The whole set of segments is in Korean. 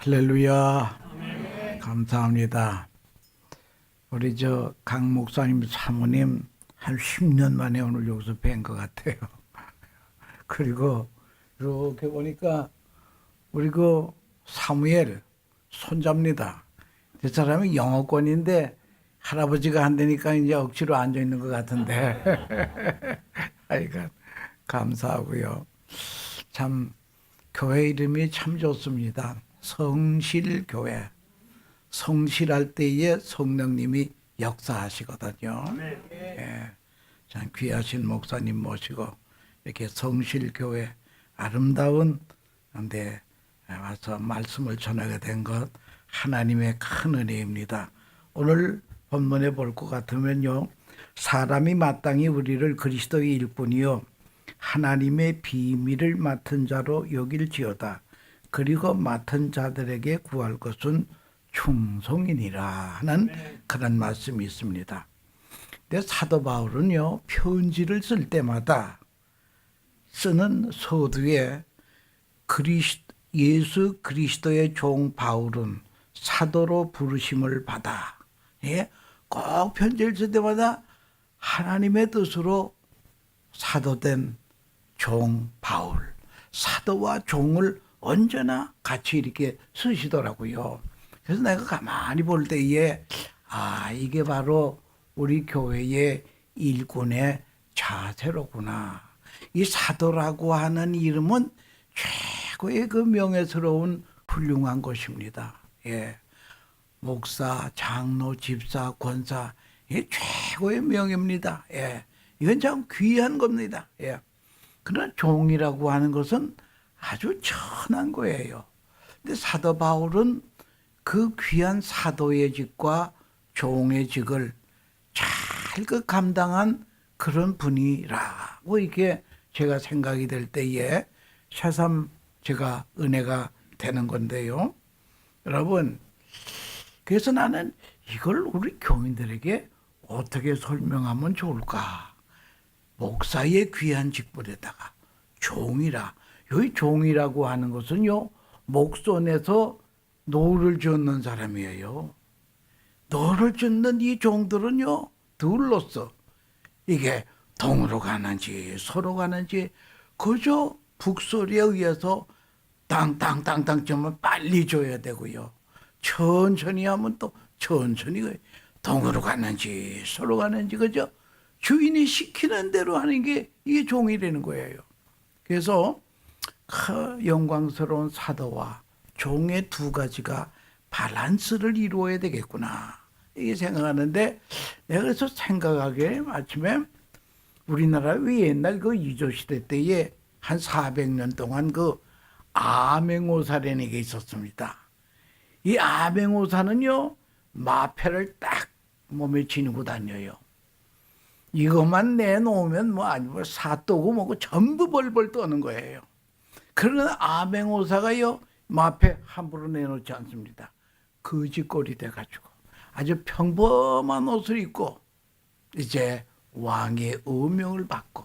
할렐루야. 감사합니다. 우리 강 목사님 사모님 한 10년 만에 오늘 여기서 뵌 것 같아요. 그리고 이렇게 보니까 우리 사무엘 손자입니다. 그 사람이 영어권인데 할아버지가 한다니까 이제 억지로 앉아 있는 것 같은데 하여간 감사하고요. 참 교회 이름이 참 좋습니다. 성실교회. 성실할 때에 성령님이 역사하시거든요. 예, 참 귀하신 목사님 모시고 이렇게 성실교회 아름다운 데 와서 말씀을 전하게 된 것 하나님의 큰 은혜입니다. 오늘 본문에 볼 것 같으면요, 사람이 마땅히 우리를 그리스도의 일꾼이요 하나님의 비밀을 맡은 자로 여길지어다. 그리고 맡은 자들에게 구할 것은 충성이니라 하는 그런 말씀이 있습니다. 근데 사도 바울은요, 편지를 쓸 때마다 쓰는 서두에 예수 그리스도의 종 바울은 사도로 부르심을 받아, 꼭 편지를 쓸 때마다 하나님의 뜻으로 사도된 종 바울, 사도와 종을 언제나 같이 이렇게 쓰시더라고요. 그래서 내가 가만히 볼 때에 이게 바로 우리 교회의 일꾼의 자세로구나. 이 사도라고 하는 이름은 최고의 그 명예스러운 훌륭한 것입니다. 목사, 장로, 집사, 권사, 최고의 명예입니다. 이건 참 귀한 겁니다. 그러나 종이라고 하는 것은 아주 천한 거예요. 근데 사도 바울은 그 귀한 사도의 직과 종의 직을 잘 감당한 그런 분이라고 이렇게 제가 생각이 될 때에 새삼 제가 은혜가 되는 건데요. 여러분, 그래서 나는 이걸 우리 교인들에게 어떻게 설명하면 좋을까? 목사의 귀한 직분에다가 종이라. 여기 종이라고 하는 것은요, 목손에서 노를 젓는 사람이에요. 노를 젓는 이 종들은요, 둘로서 이게 동으로 가는지 서로 가는지 그저 북소리에 의해서 땅땅땅땅 치면 빨리 줘야 되고요. 천천히 하면 또 천천히 동으로 가는지 서로 가는지 그저 주인이 시키는 대로 하는 게 이게 종이라는 거예요. 그래서 영광스러운 사도와 종의 두 가지가 밸런스를 이루어야 되겠구나 이게 생각하는데, 내가 그래서 생각하기에 아침에 우리나라 옛날 이조 시대 때에 한 400년 동안 아맹오사라는 게 있었습니다. 이 아맹오사는요, 마패를 딱 몸에 지니고 다녀요. 이것만 내놓으면 사또고 뭐고 전부 벌벌 떠는 거예요. 그러나 아맹오사가요, 마패 함부로 내놓지 않습니다. 거지꼴이 돼가지고 아주 평범한 옷을 입고 이제 왕의 어명을 받고,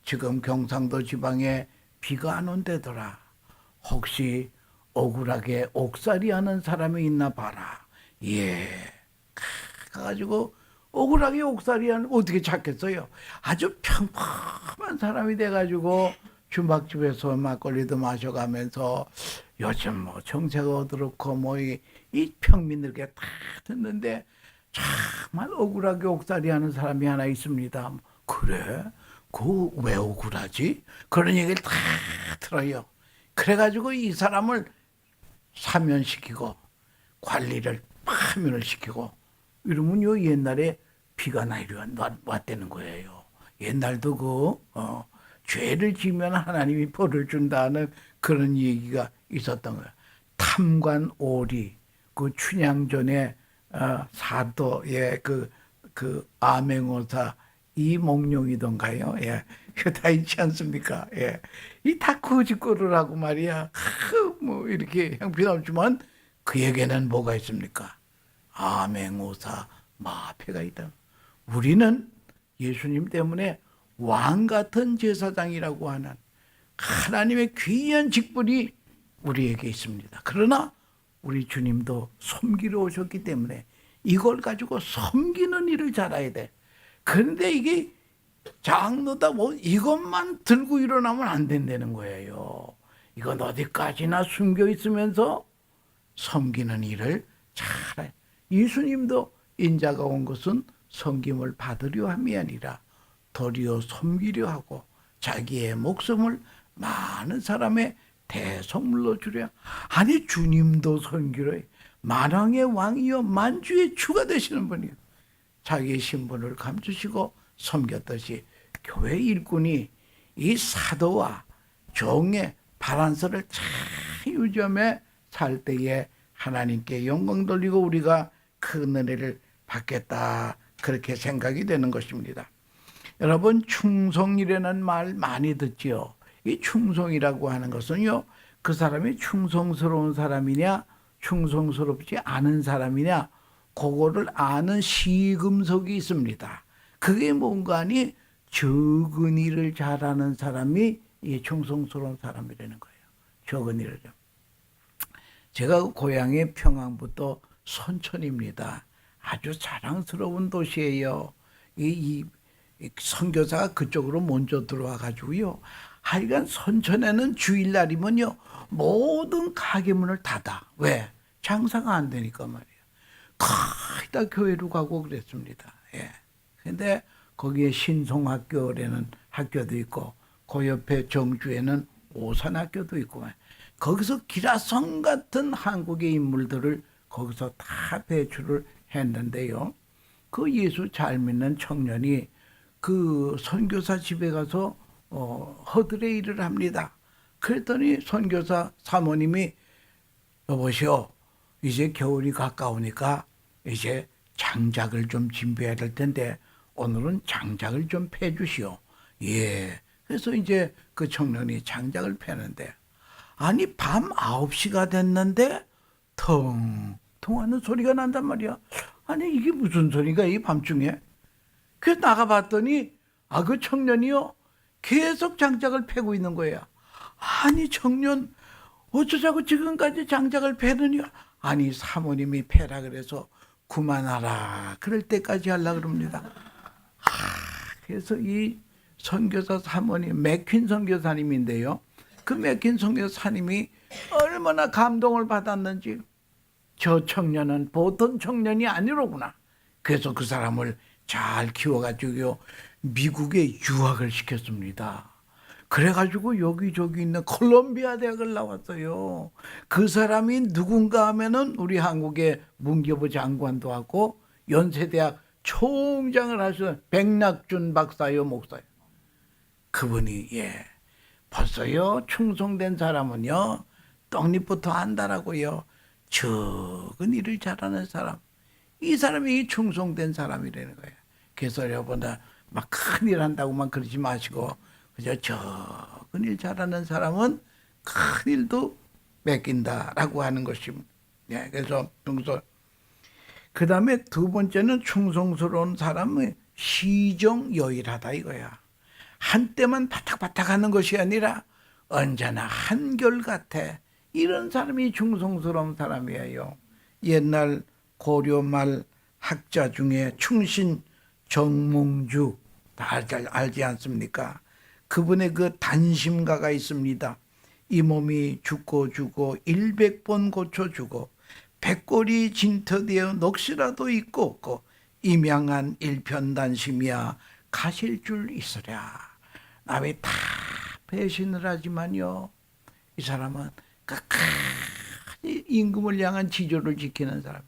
지금 경상도 지방에 비가 안 온대더라. 혹시 억울하게 옥살이 하는 사람이 있나 봐라. 가가지고 억울하게 옥살이 하는 어떻게 찾겠어요? 아주 평범한 사람이 돼가지고 주막집에서 막걸리도 마셔가면서 요즘 정세가 어떻고 이 평민들께 다 듣는데 정말 억울하게 옥살이 하는 사람이 하나 있습니다. 그래? 왜 억울하지? 그런 얘기를 다 들어요. 그래가지고 이 사람을 사면시키고 관리를 파면을 시키고 이러면요, 옛날에 비가 왔다는 거예요. 옛날도 죄를 지면 하나님이 벌을 준다는 그런 얘기가 있었던 거예요. 탐관오리, 춘향전의 사도의 아맹오사 이몽룡이던가요? 그거 다 있지 않습니까? 이 다 거짓거리를 하고 말이야. 이렇게 형편없지만 그에게는 뭐가 있습니까? 아맹오사 마패가 있다. 우리는 예수님 때문에 왕 같은 제사장이라고 하는 하나님의 귀한 직분이 우리에게 있습니다. 그러나 우리 주님도 섬기러 오셨기 때문에 이걸 가지고 섬기는 일을 잘해야 돼. 그런데 이게 장로다 뭐 이것만 들고 일어나면 안 된다는 거예요. 이건 어디까지나 숨겨 있으면서 섬기는 일을 잘해. 예수님도 인자가 온 것은 섬김을 받으려 함이 아니라 도리어 섬기려 하고 자기의 목숨을 많은 사람의 대속물로 주려. 아니 주님도 섬기려. 만왕의 왕이요 만주의 주가 되시는 분이요. 자기의 신분을 감추시고 섬겼듯이 교회 일꾼이 이 사도와 종의 바란서를 잘 유지하며 살 때에 하나님께 영광 돌리고 우리가 큰 은혜를 받겠다, 그렇게 생각이 되는 것입니다. 여러분, 충성이라는 말 많이 듣지요. 이 충성이라고 하는 것은요, 그 사람이 충성스러운 사람이냐 충성스럽지 않은 사람이냐 그거를 아는 시금석이 있습니다. 그게 뭔가 하니 적은 일을 잘하는 사람이 이 충성스러운 사람이라는 거예요. 적은 일을. 제가 고향이 평안부터 선천입니다. 아주 자랑스러운 도시예요. 이 선교사가 그쪽으로 먼저 들어와 가지고요. 하여간 선천에는 주일날이면요 모든 가게문을 닫아. 왜? 장사가 안 되니까 말이에요. 거의 다 교회로 가고 그랬습니다. 예. 근데 거기에 신송학교라는 학교도 있고 그 옆에 정주에는 오산학교도 있고 거기서 기라성 같은 한국의 인물들을 거기서 다 배출을 했는데요. 그 예수 잘 믿는 청년이 그 선교사 집에 가서 허들의 일을 합니다. 그랬더니 선교사 사모님이 여보시오, 이제 겨울이 가까우니까 이제 장작을 좀 준비해야 될 텐데 오늘은 장작을 좀 패주시오. 예. 그래서 이제 그 청년이 장작을 패는데 아니 밤 9시가 됐는데 텅 하는 소리가 난단 말이야. 아니 이게 무슨 소리가 이 밤중에. 그래서 나가봤더니 그 청년이요 계속 장작을 패고 있는 거야. 아니 청년 어쩌자고 지금까지 장작을 패느냐. 아니 사모님이 패라 그래서 그만하라 그럴 때까지 하려고 그럽니다. 그래서 이 선교사 사모님 맥퀸 선교사님인데요, 그 맥퀸 선교사님이 얼마나 감동을 받았는지 저 청년은 보통 청년이 아니로구나. 그래서 그 사람을 잘 키워가지고 미국에 유학을 시켰습니다. 그래가지고 여기저기 있는 콜롬비아 대학을 나왔어요. 그 사람이 누군가 하면은 우리 한국의 문교부 장관도 하고 연세대학 총장을 하셔. 백낙준 박사요 목사요. 그분이 벌써요 충성된 사람은요 떡잎부터 한다라고요. 적은 일을 잘하는 사람, 이 사람이 충성된 사람이라는 거예요. 그래서 여러분들 막 큰일 한다고만 그러지 마시고 그저 적은 일 잘하는 사람은 큰 일도 맡긴다라고 하는 것입니다. 그래서 그 다음에 두 번째는 충성스러운 사람은 시정여일하다 이거야. 한때만 바닥바닥 하는 것이 아니라 언제나 한결같아. 이런 사람이 충성스러운 사람이에요. 옛날 고려 말 학자 중에 충신 정몽주 다 잘 알지 않습니까? 그분의 그 단심가가 있습니다. 이 몸이 죽고 100번 고쳐주고 백골이 진터되어 넋이라도 있고 없고 임양한 일편단심이야 가실 줄 있으랴. 남이 다 배신을 하지만요 이 사람은 끝까지 임금을 향한 지조를 지키는 사람.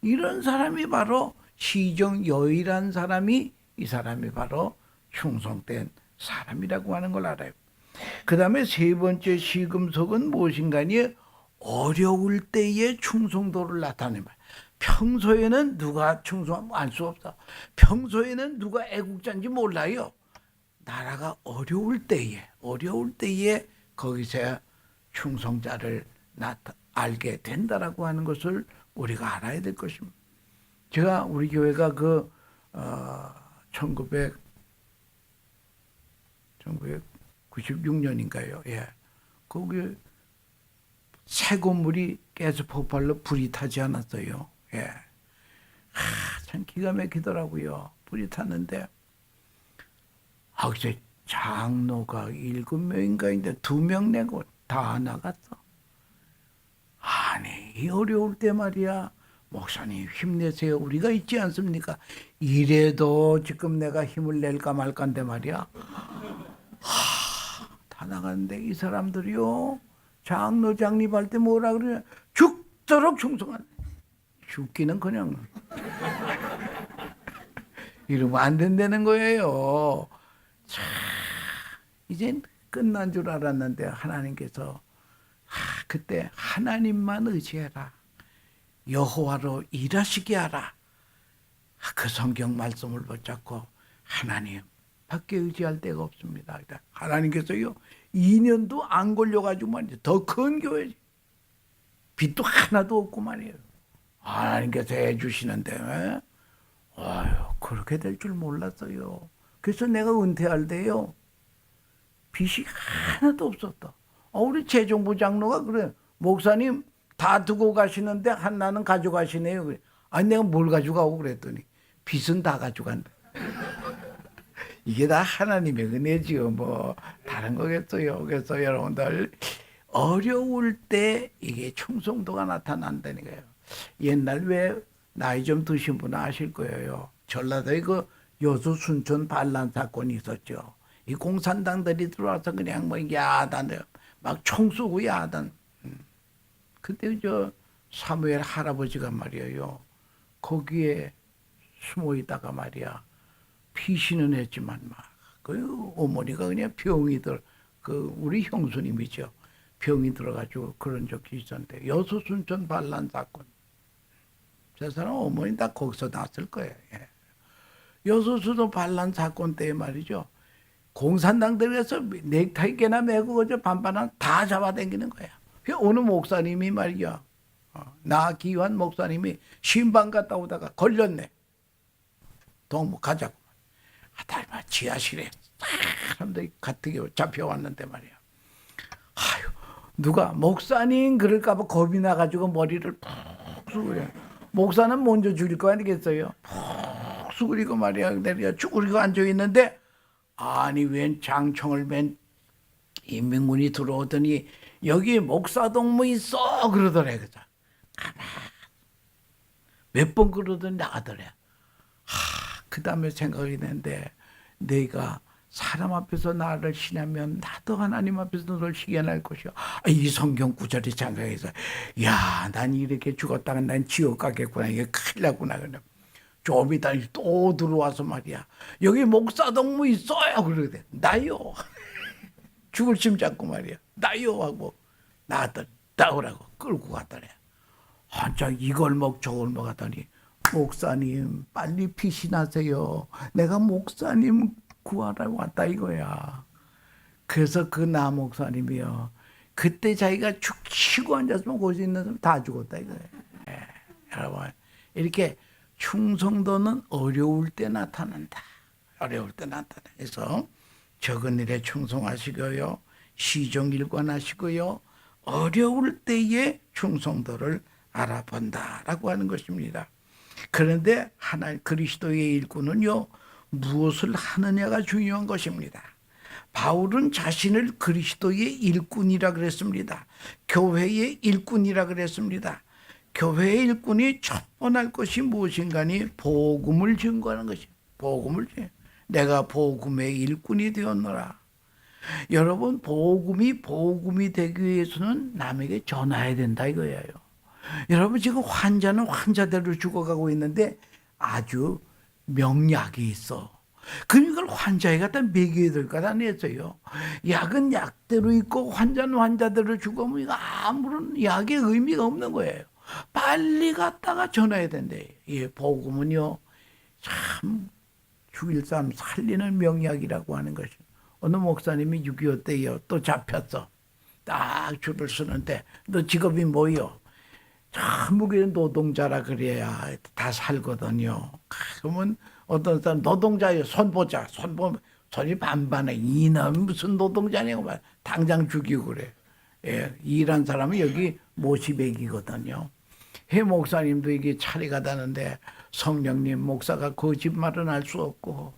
이런 사람이 바로 시정여일한 사람이, 이 사람이 바로 충성된 사람이라고 하는 걸 알아요. 그 다음에 세 번째 시금석은 무엇인가니 어려울 때의 충성도를 나타내는 거예요. 평소에는 누가 충성하면 알 수 없어. 평소에는 누가 애국자인지 몰라요. 나라가 어려울 때에 거기서 충성자를 알게 된다라고 하는 것을 우리가 알아야 될 것입니다. 제가 우리 교회가 1996년인가요? 예. 거기에 새 건물이 가스 폭발로 불이 타지 않았어요. 예. 참 기가 막히더라고요. 불이 탔는데, 그때 장로가 7명인가인데 2명 내고 다 나갔어. 아니, 이 어려울 때 말이야. 목사님 힘내세요. 우리가 있지 않습니까? 이래도 지금 내가 힘을 낼까 말까인데 말이야. 다 나갔는데 이 사람들이요. 장로 장립할 때 뭐라 그러냐. 죽도록 충성한. 죽기는 그냥. 이러면 안 된다는 거예요. 자, 이젠 끝난 줄 알았는데 하나님께서 그때 하나님만 의지해라. 여호와로 일하시게 하라. 그 성경 말씀을 붙잡고 하나님 밖에 의지할 데가 없습니다. 하나님께서요 2년도 안 걸려가지고 말이죠. 더 큰 교회 빚도 하나도 없고 말이에요. 하나님께서 해주시는데 그렇게 될 줄 몰랐어요. 그래서 내가 은퇴할 때요 빚이 하나도 없었다. 우리 재정부 장로가 그래. 목사님 다 두고 가시는데 하나는 가져가시네요. 그래. 아니 내가 뭘 가져가고 그랬더니 빚은 다 가져간다. 이게 다 하나님의 은혜지요. 뭐 다른 거겠어요. 그래서 여러분들 어려울 때 이게 충성도가 나타난다는 거예요. 옛날 왜 나이 좀 드신 분은 아실 거예요. 전라도에 그 여수 순천 반란 사건이 있었죠. 이 공산당들이 들어와서 그냥 뭐 야단 막 총 쏘고 야단. 그때 저 사무엘 할아버지가 말이에요. 거기에 숨어 있다가 말이야. 피신은 했지만 그 어머니가 그냥 그 우리 형수님이죠. 병이 들어가지고 그런 적이 있었는데 여수 순천 반란 사건. 저 사람 어머니 다 거기서 났을 거예요. 예. 여수 순천 반란 사건 때 말이죠. 공산당들에서 넥타이 깨나 매고 그저 반반한 다 잡아당기는 거야. 어느 목사님이 말이야. 나 기환 목사님이 신방 갔다 오다가 걸렸네. 동무 가자고. 달마 지하실에 사람들이 가뜩이 잡혀왔는데 말이야. 누가 목사님 그럴까봐 겁이 나가지고 머리를 푹 숙으려. 목사는 먼저 죽일 거 아니겠어요? 푹 숙으리고 말이야. 내려 죽으리고 앉아있는데 아니 웬 장총을 맨 인민군이 들어오더니 여기 목사 동무 있어 그러더래. 그죠? 몇 번 그러더니 나가더래. 그 다음에 생각이 드는데 내가 사람 앞에서 나를 시냐면 나도 하나님 앞에서 너를 시게 할 것이요. 이 성경 구절이 생각해서 난 이렇게 죽었다가 난 지옥 가겠구나. 이게 큰일 났구나. 좀 이따 또 들어와서 말이야. 여기 목사 동무 있어요. 그러거든. 나요. 죽을 심 잡고 말이야. 나요 하고 나왔더니 나오라고 끌고 갔더래. 한참 이걸 저걸 하더니 목사님 빨리 피신하세요. 내가 목사님 구하러 왔다 이거야. 그래서 그 나 목사님이요. 그때 자기가 죽치고 앉았으면 거기 있는 사람 다 죽었다 이거예요. 여러분 이렇게 충성도는 어려울 때 나타난다. 어려울 때 나타나. 그래서 적은 일에 충성하시고요. 시종일관하시고요. 어려울 때의 충성도를 알아본다라고 하는 것입니다. 그런데 그리스도의 일꾼은요. 무엇을 하느냐가 중요한 것입니다. 바울은 자신을 그리스도의 일꾼이라 그랬습니다. 교회의 일꾼이라 그랬습니다. 교회의 일꾼이 첫번할 것이 무엇인가니 복음을 증거하는 것이. 복음을 내가 복음의 일꾼이 되었노라. 여러분 복음이 되기 위해서는 남에게 전해야 된다 이거예요. 여러분 지금 환자는 환자대로 죽어가고 있는데 아주 명약이 있어. 그럼 이걸 환자에 갖다 먹여야 될 것 아니었어요. 약은 약대로 있고 환자는 환자대로 죽으면 이거 아무런 약의 의미가 없는 거예요. 빨리 갔다가 전해야 된대. 복음은요 참 죽일 사람 살리는 명약이라고 하는 것이. 어느 목사님이 6.25 때요 또 잡혔어. 딱 줄을 서는데 너 직업이 뭐요? 참무게 노동자라 그래야 다 살거든요. 그러면 어떤 사람 노동자예요. 손보자. 손이 반반해. 이놈 무슨 노동자냐고 말. 당장 죽이고 그래. 예, 일한 사람은 여기 모시백이거든요. 해 목사님도 이게 차례가 다는데 성령님 목사가 거짓말은 할 수 없고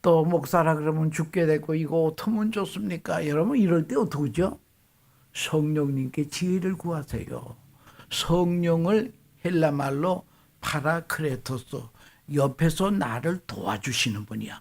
또 목사라 그러면 죽게 되고 이거 어떻게 좋습니까? 여러분 이럴 때 어떡하죠? 성령님께 지혜를 구하세요. 성령을 헬라 말로 파라크레토스, 옆에서 나를 도와주시는 분이야.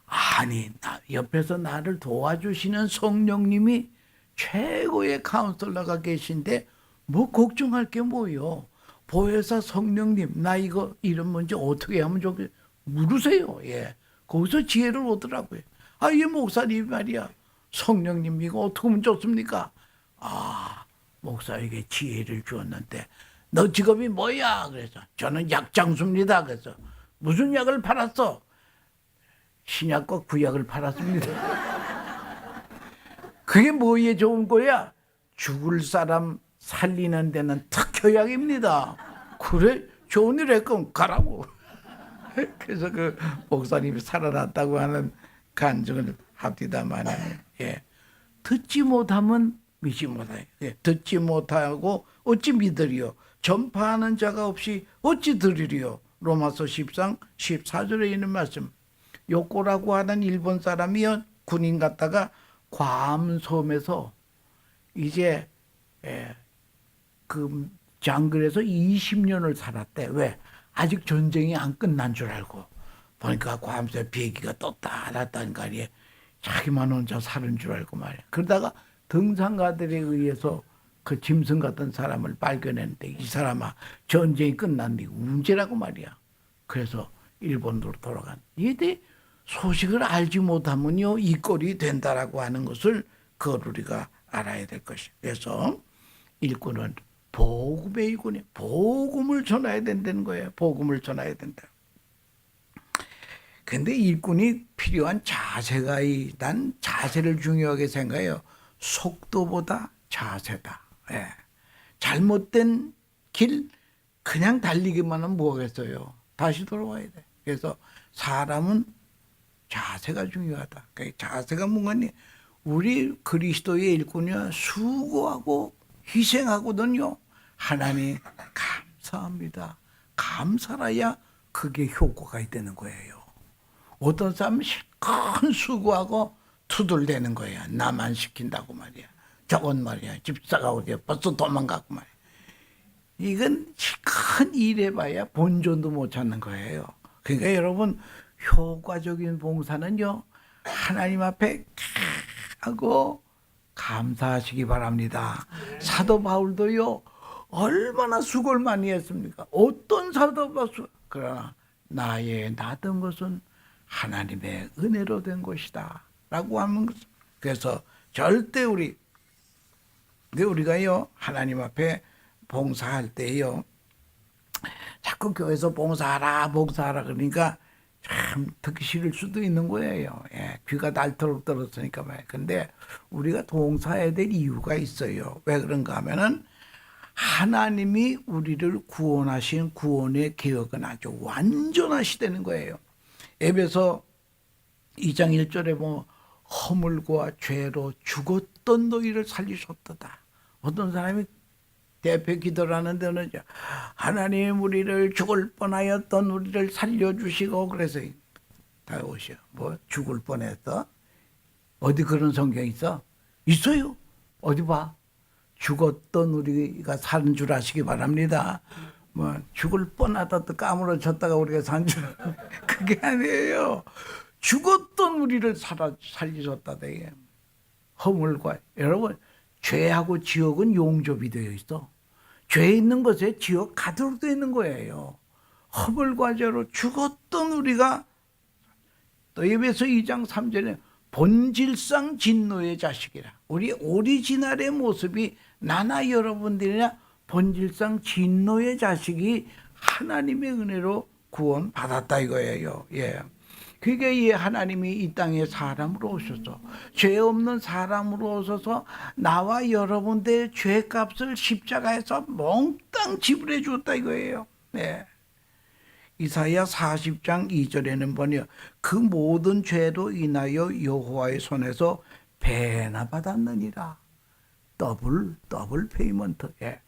아니, 옆에서 나를 도와주시는 성령님이 최고의 카운슬러가 계신데 뭐 걱정할 게 뭐요? 보혜사 성령님, 나 이거 이런 문제 어떻게 하면 좋겠 물으세요. 예, 거기서 지혜를 얻으라고요. 아, 이 목사님 말이야. 성령님 이거 어떻게 하면 좋습니까? 아, 목사에게 지혜를 주었는데 너 직업이 뭐야? 그래서 저는 약장수입니다. 그래서 무슨 약을 팔았어? 신약과 구약을 팔았습니다. 그게 뭐에 좋은 거야? 죽을 사람 살리는 데는 특효약입니다. 그래? 좋은 일 했건 가라고. 그래서 그 목사님이 살아났다고 하는 간증을 합디다만, 예. 듣지 못하면 믿지 못하요. 예. 듣지 못하고 어찌 믿으리요? 전파하는 자가 없이 어찌 들으리요? 로마서 10장 14절에 있는 말씀. 요코라고 하는 일본 사람이요, 군인 갔다가 괌섬에서 이제 그 장글에서 20년을 살았대. 왜? 아직 전쟁이 안 끝난 줄 알고 보니까 괌섬에 비행기가 떴다 놨다는 거아니에요. 자기만 혼자 사는 줄 알고 말이야. 그러다가 등산가들에 의해서 그 짐승 같은 사람을 발견했는데 이 사람아 전쟁이 끝났니 문제라고 말이야. 그래서 일본으로 돌아간. 이게 소식을 알지 못하면요 이 꼴이 된다라고 하는 것을 그걸 우리가 알아야 될 것이. 그래서 일꾼은 복음의 일꾼이 복음을 전해야 된다는 거예요. 복음을 전해야 된다. 근데 일꾼이 필요한 자세가 난 자세를 중요하게 생각해요. 속도보다 자세다. 예. 잘못된 길 그냥 달리기만 하면 뭐하겠어요. 다시 돌아와야 돼. 그래서 사람은 자세가 중요하다. 그러니까 자세가 뭔가니 우리 그리스도의 일꾼이야 수고하고 희생하거든요. 하나님 감사합니다. 감사라야 그게 효과가 있다는 거예요. 어떤 사람은 큰 수고하고 투덜대는 거예요. 나만 시킨다고 말이야. 저건 말이야. 집사가 어디야. 벌써 도망가고 말이야. 이건 큰 일해봐야 본전도 못 찾는 거예요. 그러니까 여러분 효과적인 봉사는요. 하나님 앞에 하고 감사하시기 바랍니다. 사도 바울도요. 얼마나 수고를 많이 했습니까? 어떤 사도 바울 그러나 나의 나던 것은 하나님의 은혜로 된 것이다 라고 하는 것. 그래서 절대 우리가요 하나님 앞에 봉사할 때요 자꾸 교회에서 봉사하라 그러니까 참 듣기 싫을 수도 있는 거예요. 예, 귀가 닳도록 들었으니까 말이에요. 근데 우리가 봉사해야 될 이유가 있어요. 왜 그런가 하면은 하나님이 우리를 구원하신 구원의 계획은 아주 완전하시다는 거예요. 에베소 2장 1절에 뭐 허물과 죄로 죽었던 너희를 살리셨도다. 어떤 사람이 대표 기도를 하는데는 하나님 우리를 죽을 뻔하였던 우리를 살려주시고 그래서 다 오셔. 뭐 죽을 뻔했어? 어디 그런 성경 있어? 있어요. 어디 봐. 죽었던 우리가 사는 줄 아시기 바랍니다. 뭐 죽을 뻔하다 또 까무러졌다가 우리가 산 줄 그게 아니에요. 죽었던 우리를 살리셨다. 허물과 여러분 죄하고 지옥은 용접이 되어 있어. 죄 있는 것에 지옥 가득 되어 있는 거예요. 허물과 죄로 죽었던 우리가 또 에베소 2장 3절에 본질상 진노의 자식이라. 우리 오리지널의 모습이 나나 여러분들이나 본질상 진노의 자식이 하나님의 은혜로 구원 받았다 이거예요. 예. 그게 이 하나님이 이 땅에 사람으로 오셔서 죄 없는 사람으로 오셔서 나와 여러분들의 죄값을 십자가에서 몽땅 지불해 줬다 이거예요. 네. 이사야 40장 2절에는 뭐냐? 그 모든 죄로 인하여 여호와의 손에서 배나 받았느니라. 더블 페이먼트. 예.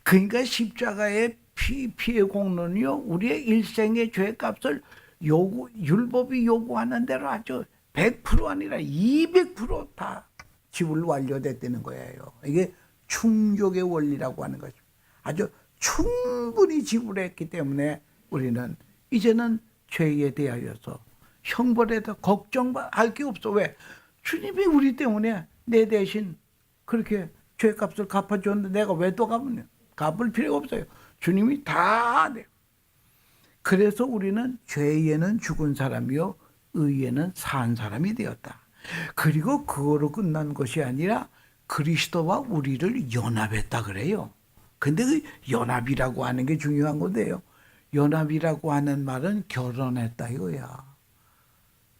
그러니까 십자가의 피의 공로는요, 우리의 일생의 죄값을 율법이 요구하는 대로 아주 100% 아니라 200%다 지불 완료됐다는 거예요. 이게 충족의 원리라고 하는 것입니다. 아주 충분히 지불했기 때문에 우리는 이제는 죄에 대하여서 형벌에 대해 걱정할 게 없어. 왜? 주님이 우리 때문에 내 대신 그렇게 죄값을 갚아줬는데 내가 왜 또 갚을 필요가 없어요. 주님이 다 돼요. 그래서 우리는 죄에는 죽은 사람이요 의에는 산 사람이 되었다. 그리고 그거로 끝난 것이 아니라 그리스도와 우리를 연합했다 그래요. 근데 그 연합이라고 하는 게 중요한 건데요. 연합이라고 하는 말은 결혼했다 이거야.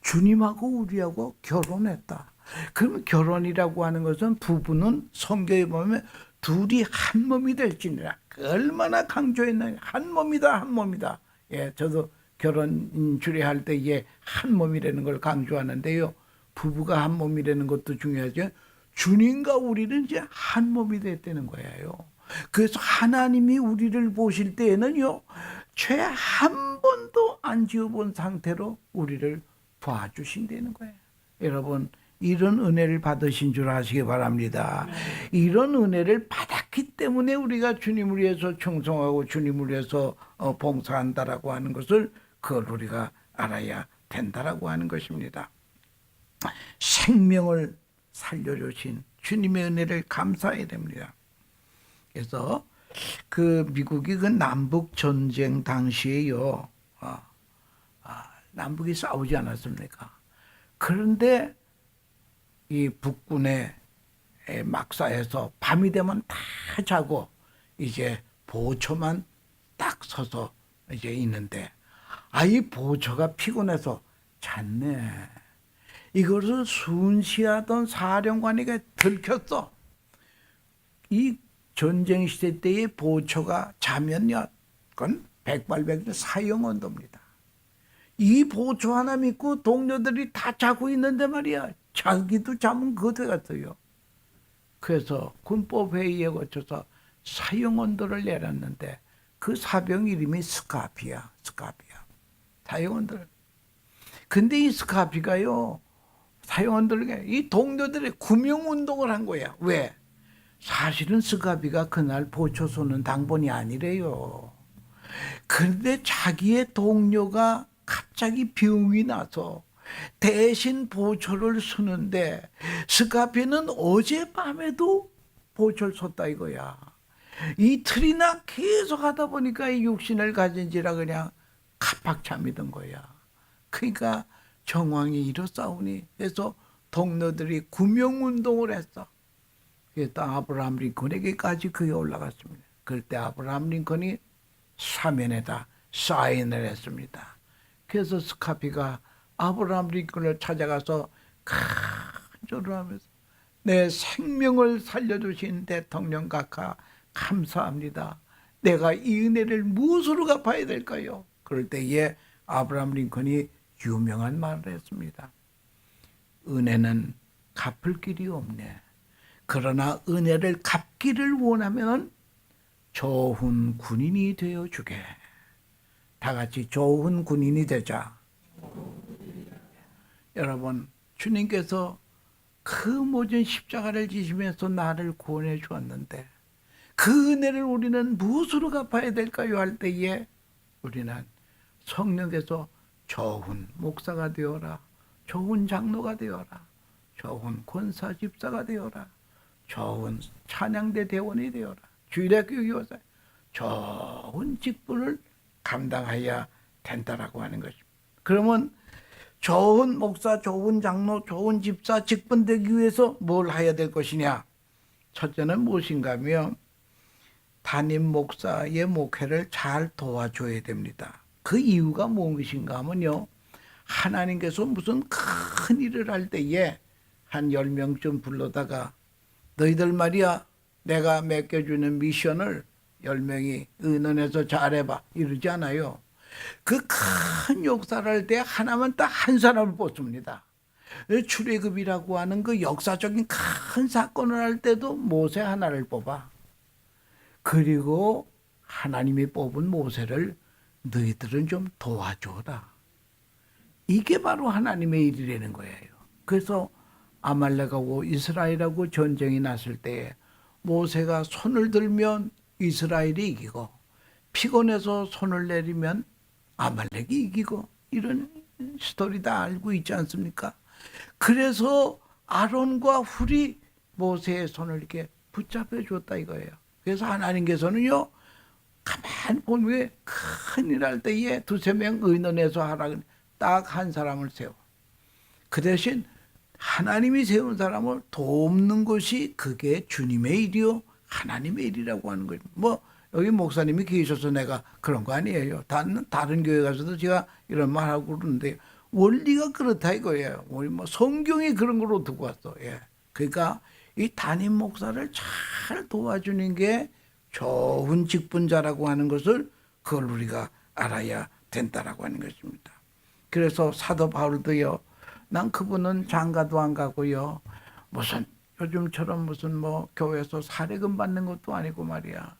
주님하고 우리하고 결혼했다. 그러면 결혼이라고 하는 것은 부부는 성경에 보면 둘이 한 몸이 될지니라. 얼마나 강조했나요? 한 몸이다, 한 몸이다. 예, 저도 결혼 주례할 때 이게 한 몸이라는 걸 강조하는데요. 부부가 한 몸이라는 것도 중요하죠. 주님과 우리는 이제 한 몸이 됐다는 거예요. 그래서 하나님이 우리를 보실 때에는요, 죄 한 번도 안 지어본 상태로 우리를 봐주신다는 거예요. 여러분, 이런 은혜를 받으신 줄 아시기 바랍니다. 이런 은혜를 받았기 때문에 우리가 주님을 위해서 충성하고 주님을 위해서 봉사한다라고 하는 것을 그걸 우리가 알아야 된다라고 하는 것입니다. 생명을 살려주신 주님의 은혜를 감사해야 됩니다. 그래서 그 미국이 그 남북 전쟁 당시에요, 남북이 싸우지 않았습니까? 그런데 이 북군의 막사에서 밤이 되면 다 자고 이제 보초만 딱 서서 이제 있는데, 이 보초가 피곤해서 잤네. 이것을 순시하던 사령관에게 들켰어. 이 전쟁 시대 때의 보초가 자면요, 그건 백발백중 사형언도입니다. 이 보초 하나 믿고 동료들이 다 자고 있는데 말이야, 자기도 잠은 그거 되겠어요. 그래서 군법회의에 거쳐서 사형언도를 내렸는데 그 사병 이름이 스카피야. 사형언도를. 근데 이 스카피가요, 사형언도를 이 동료들의 구명운동을 한 거야. 왜? 사실은 스카피가 그날 보초 쏘는 당번이 아니래요. 그런데 자기의 동료가 갑자기 병이 나서 대신 보초를 쏘는데, 스카피는 어젯밤에도 보초를 썼다 이거야. 이틀이나 계속 하다 보니까 이 육신을 가진지라 그냥 갑박잠이 든 거야. 그러니까 정황이 이렇사오니 해서 동료들이 구명운동을 했어. 그래서 아브라함 링컨에게까지 그게 올라갔습니다. 그때 아브라함 링컨이 사면에다 사인을 했습니다. 그래서 스카피가 아브라함 링컨을 찾아가서 간절을 하면서 내 생명을 살려주신 대통령 각하 감사합니다. 내가 이 은혜를 무엇으로 갚아야 될까요? 그럴 때에 아브라함 링컨이 유명한 말을 했습니다. 은혜는 갚을 길이 없네. 그러나 은혜를 갚기를 원하면 좋은 군인이 되어주게. 다 같이 좋은 군인이 되자. 여러분, 주님께서 그 모든 십자가를 지시면서 나를 구원해 주었는데 그 은혜를 우리는 무엇으로 갚아야 될까요? 할 때에 우리는 성령께서 좋은 목사가 되어라, 좋은 장로가 되어라, 좋은 권사 집사가 되어라, 좋은 찬양대 대원이 되어라, 주일학교 교사, 좋은 직분을 감당해야 된다라고 하는 것입니다. 그러면 좋은 목사, 좋은 장로, 좋은 집사 직분 되기 위해서 뭘 해야 될 것이냐? 첫째는 무엇인가 하면 담임 목사의 목회를 잘 도와줘야 됩니다. 그 이유가 무엇인가 하면요, 하나님께서 무슨 큰 일을 할 때에 한 10명쯤 불러다가 너희들 말이야, 내가 맡겨주는 미션을 10명이 의논해서 잘해봐 이러지 않아요. 그 큰 역사를 할 때 하나만 딱 한 사람을 뽑습니다. 출애굽이라고 하는 그 역사적인 큰 사건을 할 때도 모세 하나를 뽑아. 그리고 하나님이 뽑은 모세를 너희들은 좀 도와줘라. 이게 바로 하나님의 일이라는 거예요. 그래서 아말렉하고 이스라엘하고 전쟁이 났을 때 모세가 손을 들면 이스라엘이 이기고 피곤해서 손을 내리면 아말렉이 이기고 이런 스토리 다 알고 있지 않습니까? 그래서 아론과 훌이 모세의 손을 이렇게 붙잡혀 줬다 이거예요. 그래서 하나님께서는요, 가만히 보면 큰일 할 때에 두세 명 의논해서 하라. 딱 한 사람을 세워. 그 대신 하나님이 세운 사람을 돕는 것이 그게 주님의 일이요 하나님의 일이라고 하는 거예요. 뭐 여기 목사님이 계셔서 내가 그런 거 아니에요. 다른 교회 가서도 제가 이런 말하고 그러는데 원리가 그렇다 이거예요. 우리 뭐 성경이 그런 걸로 두고 왔어. 예. 그러니까 이 담임 목사를 잘 도와주는 게 좋은 직분자라고 하는 것을 그걸 우리가 알아야 된다라고 하는 것입니다. 그래서 사도 바울도요, 난 그분은 장가도 안 가고요, 무슨 요즘처럼 무슨 뭐 교회에서 사례금 받는 것도 아니고 말이야.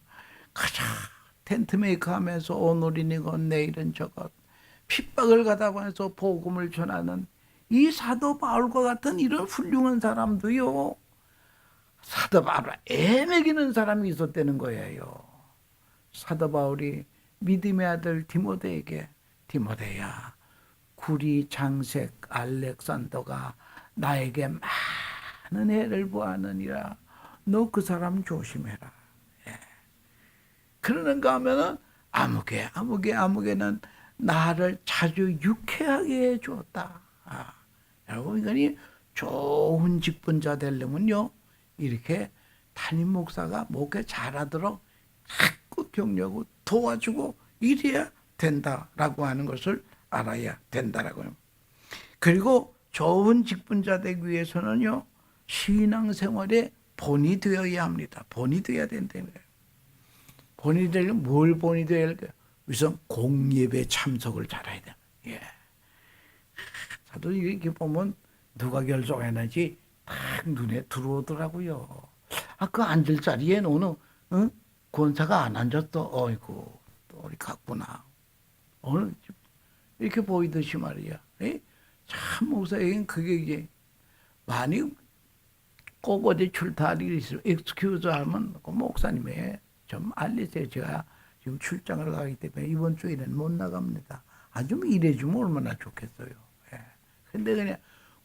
가자 텐트 메이커 하면서 오늘은 이것 내일은 저것 핍박을 가다가면서 복음을 전하는 이 사도 바울과 같은 이런 훌륭한 사람도요, 사도 바울을 애매기는 사람이 있었다는 거예요. 사도 바울이 믿음의 아들 디모데에게 디모데야, 구리 장색 알렉산더가 나에게 많은 해를 보았느니라. 너 그 사람 조심해라. 예. 그러는가 하면은 아무개는 나를 자주 유쾌하게 해주었다. 여러분, 이거니 좋은 직분자 되려면요, 이렇게 담임 목사가 목회 잘하도록 자꾸 격려하고 도와주고 이래야 된다라고 하는 것을 알아야 된다라고요. 그리고 좋은 직분자 되기 위해서는요, 신앙생활에 본이 되어야 합니다. 본이 되어야 된다는 거예요. 본이 되려면 뭘 본이 되어야 할까요? 우선 공예배 참석을 잘해야 돼요. 예. 저도 이렇게 보면 누가 결정했는지 딱 눈에 들어오더라고요. 그 앉을 자리에 오늘 권사가 안 앉았어. 어이구, 또 우리 갔구나. 오늘 이렇게 보이듯이 말이야. 에? 참 목사에겐 그게 이제 많이 꼭 어디 출타할 일이 있으면 엑스큐즈 하면 그 목사님의 좀 알리세요. 제가 지금 출장을 가기 때문에 이번 주에는 못 나갑니다. 좀 일해주면 얼마나 좋겠어요. 예. 근데 그냥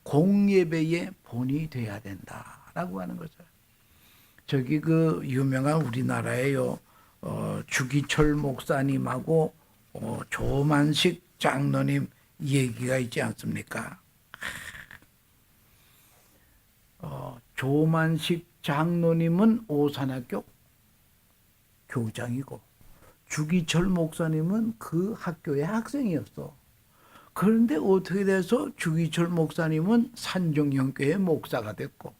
공예배의 본이 돼야 된다라고 하는 거죠. 저기 그 유명한 우리나라에요, 주기철 목사님하고 조만식 장로님 얘기가 있지 않습니까? 조만식 장로님은 오산학교 교장이고 주기철 목사님은 그 학교의 학생이었어. 그런데 어떻게 돼서 주기철 목사님은 산종영교회 목사가 됐고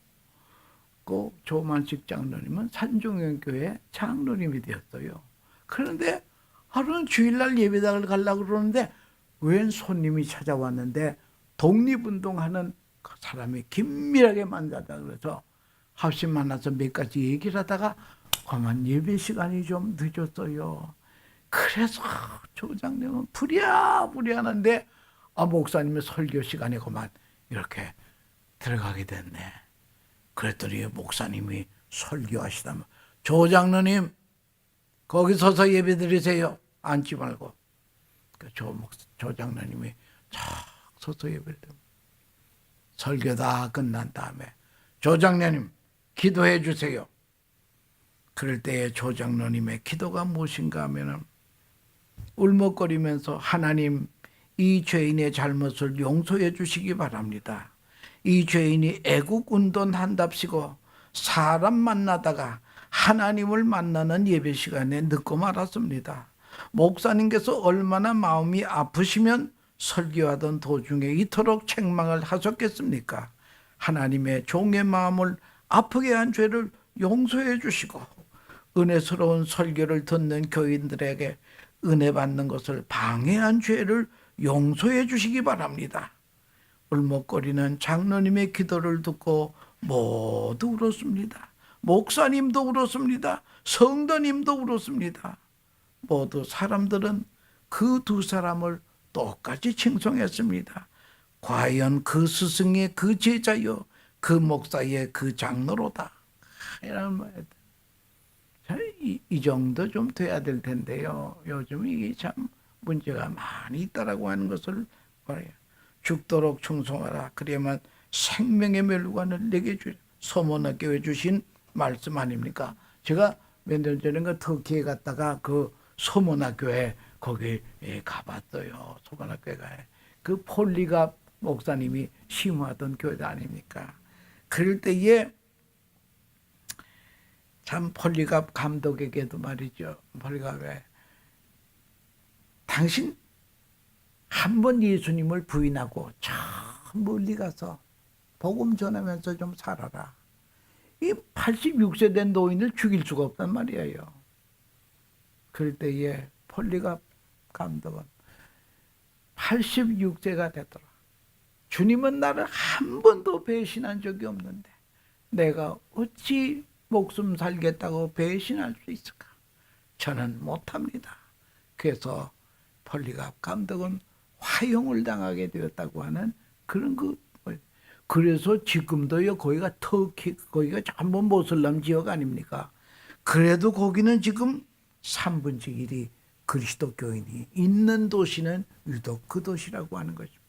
그 조만식 장로님은 산종영교회 장로님이 되었어요. 그런데 하루는 주일날 예배당을 가려고 그러는데 웬 손님이 찾아왔는데 독립운동하는 그 사람이 긴밀하게 만나다 그래서 합심 만나서 몇 가지 얘기를 하다가 그만 예배 시간이 좀 늦었어요. 그래서 조장님은 부랴부랴하는데 목사님의 설교 시간에 그만 이렇게 들어가게 됐네. 그랬더니 목사님이 설교하시다면 조장로님 거기 서서 예배 드리세요. 앉지 말고. 조장로님이 쫙 서서 예배를 드립니다. 설교 다 끝난 다음에 조장로님 기도해 주세요. 그럴 때에 조장로님의 기도가 무엇인가 하면은 울먹거리면서 하나님 이 죄인의 잘못을 용서해 주시기 바랍니다. 이 죄인이 애국운동한답시고 사람 만나다가 하나님을 만나는 예배 시간에 늦고 말았습니다. 목사님께서 얼마나 마음이 아프시면 설교하던 도중에 이토록 책망을 하셨겠습니까? 하나님의 종의 마음을 아프게 한 죄를 용서해 주시고 은혜스러운 설교를 듣는 교인들에게 은혜 받는 것을 방해한 죄를 용서해 주시기 바랍니다. 울먹거리는 장로님의 기도를 듣고 모두 울었습니다. 목사님도 울었습니다. 성도님도 울었습니다. 모두 사람들은 그 두 사람을 똑같이 칭송했습니다. 과연 그 스승의 그 제자요, 그 목사의 그 장로로다. 이런 말. 이 정도 좀 돼야 될 텐데요. 요즘 이게 참 문제가 많이 있다라고 하는 것을 말해요. 죽도록 충성하라. 그래야만 생명의 멸관을 내게 주라. 서머나 교회 주신 말씀 아닙니까? 제가 몇 년 전에 터키에 갔다가 그 서머나 교회 거기 가봤어요. 서머나 교회가 그 폴리갑 목사님이 심화하던 교회 아닙니까? 그럴 때에 참 폴리갑 감독에게도 말이죠. 폴리갑에 당신 한 번 예수님을 부인하고 저 멀리 가서 복음 전하면서 좀 살아라. 이 86세 된 노인을 죽일 수가 없단 말이에요. 그럴 때에 폴리갑 감독은 86세가 되더라. 주님은 나를 한 번도 배신한 적이 없는데 내가 어찌 목숨 살겠다고 배신할 수 있을까? 저는 못합니다. 그래서 폴리갑 감독은 화형을 당하게 되었다고 하는 그런 그래서 지금도요 거기가 터키 거기가 전부 모슬람 지역 아닙니까? 그래도 거기는 지금 3분의 1이 그리스도교인이 있는 도시는 유독 그 도시라고 하는 것입니다.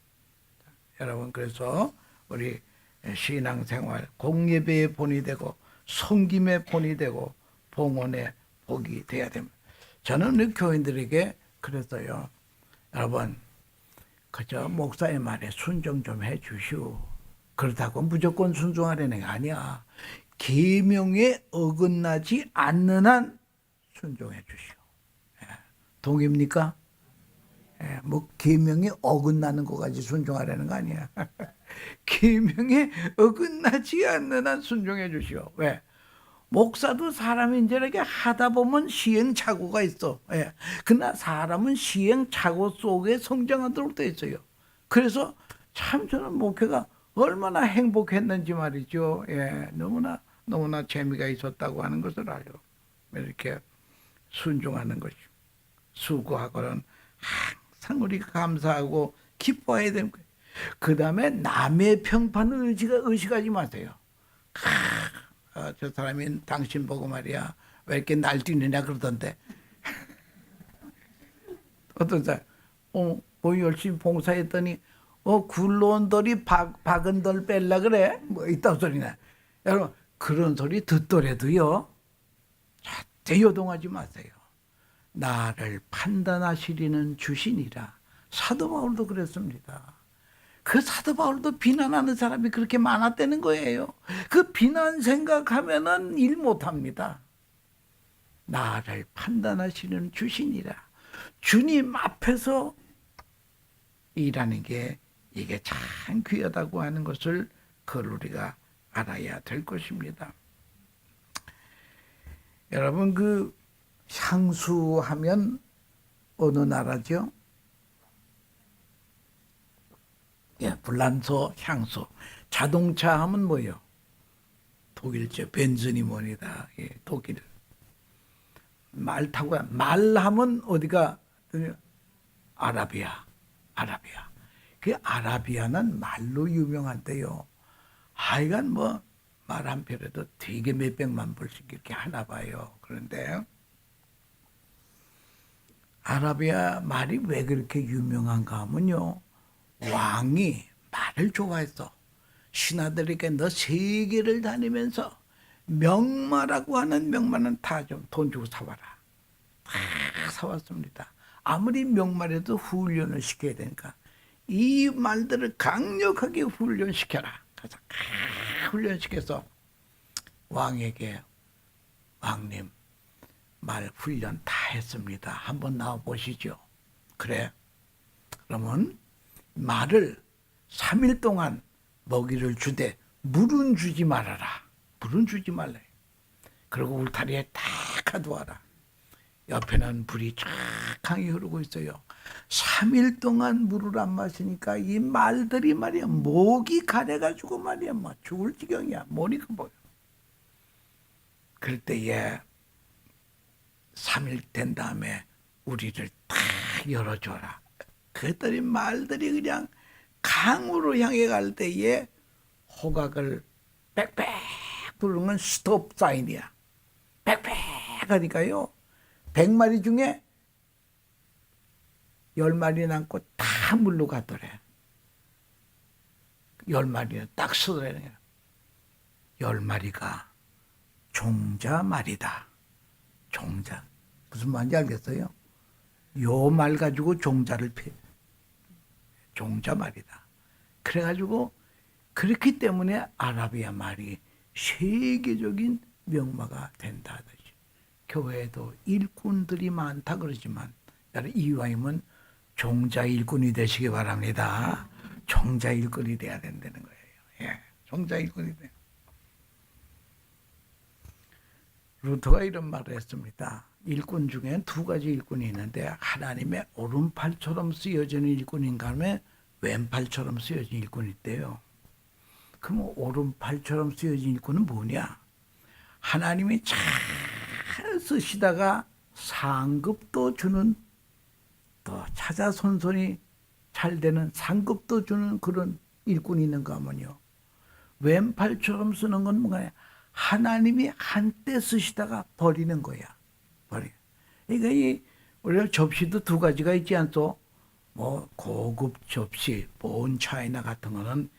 여러분 그래서 우리 신앙생활 공예배의 본이 되고 섬김의 본이 되고 봉헌의 복이 돼야 됩니다. 저는 우리 교인들에게 그랬어요. 여러분 그저 목사의 말에 순종 좀 해주시오. 그렇다고 무조건 순종하려는 게 아니야. 계명에 어긋나지 않는 한 순종해 주시오. 동의입니까? 뭐 계명에 어긋나는 것까지 순종하려는 거 아니야. 계명에 어긋나지 않는 한 순종해 주시오. 왜? 목사도 사람인지에게 하다 보면 시행착오가 있어. 그러나 사람은 시행착오 속에 성장하도록 되어 있어요. 그래서 참 저는 목회가 얼마나 행복했는지 말이죠. 너무나 재미가 있었다고 하는 것을 알죠. 이렇게 순종하는 것이 수고하고는 항상 우리가 감사하고 기뻐해야 되는 거예요. 그 다음에 남의 평판을 의식하지 마세요. 저 사람이 당신 보고 말이야 왜 이렇게 날뛰느냐 그러던데 어떤 사람 뭐 열심히 봉사했더니 굴러온 돌이 박은 돌 뺄라 그래 뭐 있다고 소리나. 여러분 그런 소리 듣더라도요 절대 요동하지 마세요. 나를 판단하시리는 주시니라. 사도 바울도 그랬습니다. 그 사도 바울도 비난하는 사람이 그렇게 많았다는 거예요. 그 비난 생각하면은 일 못합니다. 나를 판단하시는 주시니라. 주님 앞에서 일하는 게 이게 참 귀하다고 하는 것을 그걸 우리가 알아야 될 것입니다. 여러분 그 향수하면 어느 나라죠? 불란서 향수. 자동차 하면 뭐예요? 독일죠. 벤슨이 뭐니다. 독일. 말 타고 말하면 어디가? 아라비아. 그 아라비아는 말로 유명한데요. 하여간 뭐 말 한 편에도 되게 몇백만 불씩 이렇게 하나 봐요. 그런데 아라비아 말이 왜 그렇게 유명한가 하면요. 왕이 말을 좋아했어. 신하들에게 너 세계를 다니면서 명마라고 하는 명마는 다 좀 돈 주고 사와라. 다 사왔습니다. 아무리 명말해도 훈련을 시켜야 되니까 이 말들을 강력하게 훈련시켜라. 그래서 훈련시켜서 왕에게 왕님 말 훈련 다 했습니다. 한번 나와 보시죠. 그래. 그러면 말을 3일 동안 먹이를 주되 물은 주지 말아라. 물은 주지 말래. 그리고 울타리에 딱 가두어라. 옆에는 불이 쫙하게 흐르고 있어요. 3일 동안 물을 안 마시니까 이 말들이 말이야 목이 가려가지고 말이야 뭐 죽을 지경이야. 머리가 보여. 그럴 때에 3일 된 다음에 우리를 다 열어줘라. 그랬더니 말들이 그냥 강으로 향해 갈 때에 호각을 빽빽 부르는 건 스톱 사인이야. 빽빽 하니까요. 100마리 중에 10마리 남고 다 물로 가더래. 10마리는 딱 서더래. 10마리가 종자 말이다. 종자. 무슨 말인지 알겠어요? 요 말 가지고 종자를 종자 말이다. 그래가지고 그렇기 때문에 아라비아 말이 세계적인 명마가 된다 하듯이 교회에도 일꾼들이 많다 그러지만 이왕이면 종자 일꾼이 되시기 바랍니다. 종자 일꾼이 돼야 된다는 거예요. 예, 종자 일꾼이 돼요. 루터가 이런 말을 했습니다. 일꾼 중에 두 가지 일꾼이 있는데 하나님의 오른팔처럼 쓰여지는 일꾼인가 하면 왼팔처럼 쓰여진 일꾼이 있대요. 그럼 오른팔처럼 쓰여진 일꾼은 뭐냐? 하나님이 잘 쓰시다가 상급도 주는 또 찾아손손이 잘 되는 상급도 주는 그런 일꾼이 있는가 하면요. 왼팔처럼 쓰는 건 뭔가 하나님이 한때 쓰시다가 버리는 거야. 그러니까 이 우리가 접시도 두 가지가 있지 않소? 뭐 고급 접시, 본 차이나 같은 거는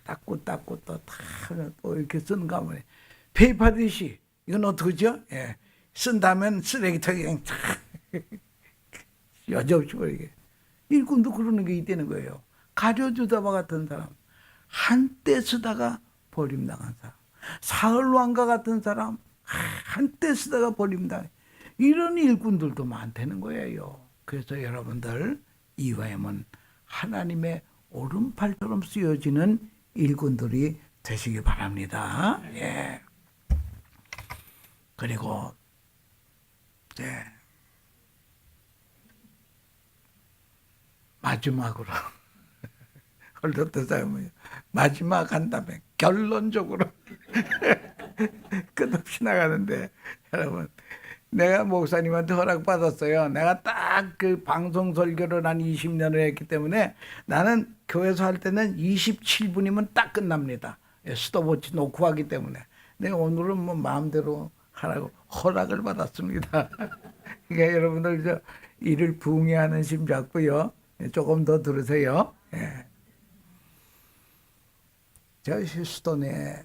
다 닦고 또 이렇게 쓰는가 하면 페이퍼 디시 이건 어떡하죠? 예. 쓴다면 쓰레기통에 그냥 여접시 버리게. 일꾼도 그러는 게 있다는 거예요. 가려주다와 같은 사람, 한때 쓰다가 버림당한 사람, 사흘왕과 같은 사람, 한때 쓰다가 버림당. 이런 일꾼들도 많다는 거예요. 그래서 여러분들 이와야면 하나님의 오른팔처럼 쓰여지는 일꾼들이 되시기 바랍니다. 예. 그리고 네. 마지막으로 헐떡떡하면 마지막 한 다음에 결론적으로 끝없이 나가는데 여러분 내가 목사님한테 허락받았어요. 내가 딱 그 방송 설교를 한 20년을 했기 때문에 나는 교회에서 할 때는 27분이면 딱 끝납니다. 스톱워치 놓고 하기 때문에 내가 오늘은 뭐 마음대로 하라고 허락을 받았습니다. 그러니까 여러분들 저 이를 부응해하는 심 잡고요. 조금 더 들으세요. 예. 저 휴스턴에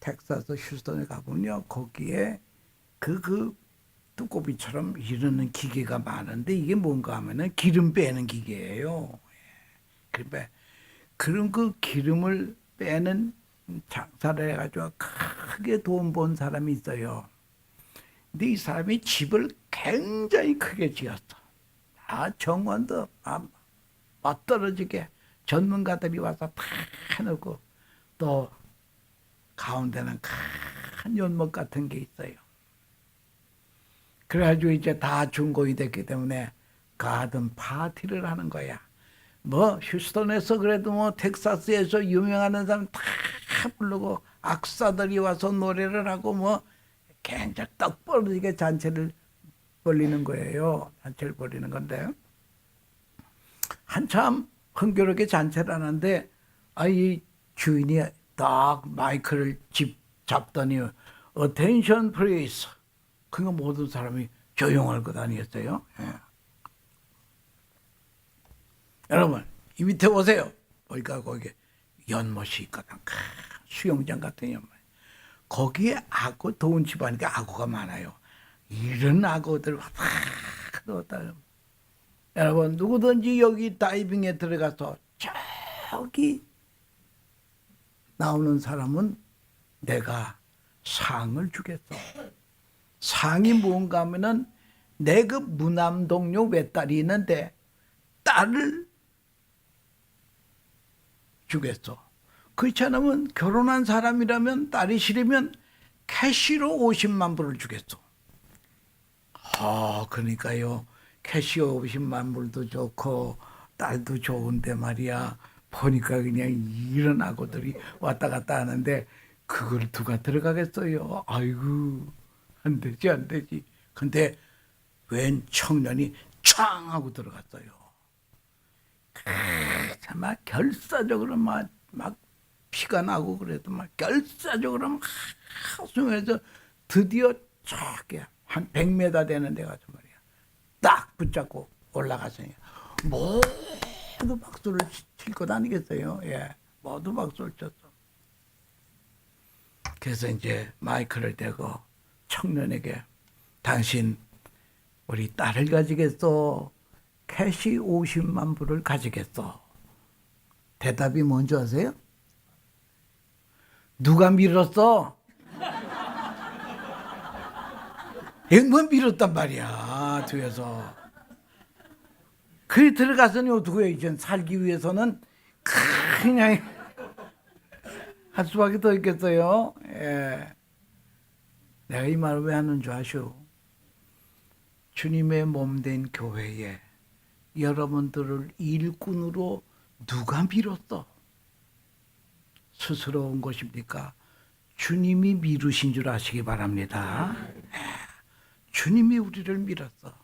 텍사스 휴스턴에 가보면요. 거기에 그 뚜껑비처럼 이르는 기계가 많은데 이게 뭔가 하면은 기름 빼는 기계예요. 그러니까 그런 그 기름을 빼는 장사를 해가지고 크게 돈 번 사람이 있어요. 근데 이 사람이 집을 굉장히 크게 지었어. 정원도 멋떨어지게 전문가들이 와서 다 해놓고 또 가운데는 큰 연못 같은 게 있어요. 그래가지고 이제 다 준공이 됐기 때문에 가든 파티를 하는 거야. 뭐 휴스턴에서 그래도 뭐 텍사스에서 유명한 사람 다 부르고 악사들이 와서 노래를 하고 뭐 굉장히 떡 벌어지게 잔치를 벌리는 거예요. 잔치를 벌리는 건데 한참 흥겨롭게 잔치를 하는데 이 주인이 딱 마이크를 잡더니 attention please. 그러니까 모든 사람이 조용할 것 아니겠어요? 예. 여러분 이 밑에 보세요. 보니까 거기 연못이 있거든. 수영장 같은 연못. 거기에 악어, 더운 집안이니까 악어가 많아요. 이런 악어들 왔다. 여러분 누구든지 여기 다이빙에 들어가서 저기 나오는 사람은 내가 상을 주겠어. 상이 뭔가 하면은 내 그 무남 동료 외딸이 있는데 딸을 주겠어. 그렇지 않으면 결혼한 사람이라면 딸이 싫으면 캐시로 50만 불을 주겠어. 그러니까요. 캐시오 50만 불도 좋고 딸도 좋은데 말이야. 보니까 그냥 이런 악어들이 왔다 갔다 하는데 그걸 누가 들어가겠어요. 아이고 안 되지 안 되지. 근데 웬 청년이 촥 하고 들어갔어요. 막 결사적으로 막 피가 나고 그래도 막 결사적으로 막 하수해서 드디어 저기 한 100m 되는 데 가서 말이야. 딱 붙잡고 올라가서요. 모두 박수를 칠 것 아니겠어요? 예. 모두 박수를 쳤어. 그래서 이제 마이크를 대고 청년에게 당신 우리 딸을 가지겠어? 캐시 50만 불을 가지겠어? 대답이 뭔지 아세요? 누가 밀었어? 앵무만 밀었단 말이야, 뒤에서. 그리 들어가서는 어떻게 해요? 이제 살기 위해서는 그냥 할 수밖에 더 있겠어요. 예. 내가 이 말을 왜 하는 줄 아시오? 주님의 몸된 교회에 여러분들을 일꾼으로 누가 밀었어? 스스로 온 것입니까? 주님이 미루신 줄 아시기 바랍니다. 주님이 우리를 밀었어.